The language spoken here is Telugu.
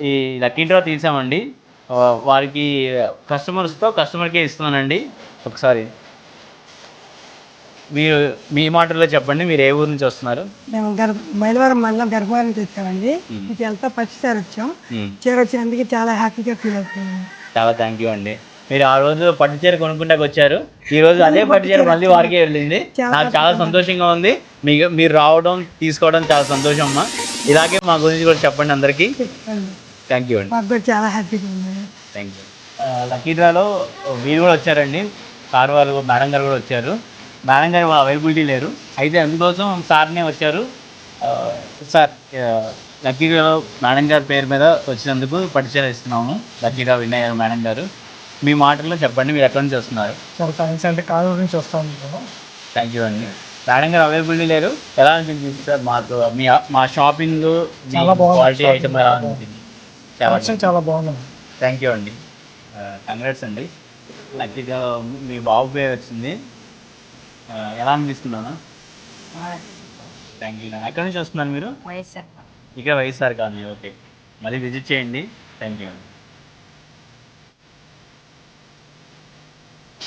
ఈ లక్కీ డ్రా తీసామండి. వారికి కస్టమర్కే ఇస్తున్నానండి. ఒకసారి మీరు మీ మాటల్లో చెప్పండి, మీరు ఏ ఊరు నుంచి వస్తున్నారు? మేము మైలవరం మండలం గర్భవరం నుంచి వచ్చామండి. ఇది అంతా పచ్చిసారి వచ్చాం. చీర వచ్చినందుకు చాలా హ్యాపీగా ఫీల్ అవుతున్నాం. చాలా థ్యాంక్ యూ అండి. మీరు ఆ రోజు పట్టు చీర కొనుక్కుంటాకు వచ్చారు, ఈ రోజు అదే పట్టు చీర మళ్ళీ వారికే వెళ్ళింది. నాకు చాలా సంతోషంగా ఉంది. మీరు రావడం తీసుకోవడం చాలా సంతోషం అమ్మా. ఇలాగే మా గురించి కూడా చెప్పండి అందరికీ. థ్యాంక్ యూ అండి. మాకు కూడా చాలా హ్యాపీగా ఉంది. Thank you. లక్కీ డ్రాలో మీరు కూడా వచ్చారండి. సార్ వారు మేడం గారు కూడా వచ్చారు. మేడం గారు అవైలబిలిటీ లేరు, అయితే అందుకోసం సార్నే వచ్చారు. సార్, లక్కీ డ్రాలో మేడం గారి పేరు మీద వచ్చినందుకు పట్టుచీర ఇస్తున్నాము. లక్కీ డ్రా విన్ అయ్యారు మేడం గారు. మీ మాటల్లో చెప్పండి, మీరు ఎక్కడి నుంచి వస్తున్నారు? చాలా థ్యాంక్స్ అండి, కాలూరు నుంచి వస్తాము. థ్యాంక్ యూ అండి. మేడం గారు అవైలబిలిటీ లేరు. ఎలా అనిపించింది సార్ మాకు మా షాపింగ్ క్వాలిటీ ఐటమ్ ఎలా అనిపించింది? చాలా బాగుంది. థ్యాంక్ యూ అండి. కంగ్రాట్స్ అండి. లక్కీగా మీ బాబు పేరు వచ్చింది. ఎలా అనిపిస్తున్నాను? Thank you. ఎక్కడి నుంచి వస్తున్నారు మీరు? వైఎస్ఆర్. ఇక్కడ వైఎస్ఆర్ కాలనీ. ఓకే, మళ్ళీ విజిట్ చేయండి. థ్యాంక్ యూ అండి.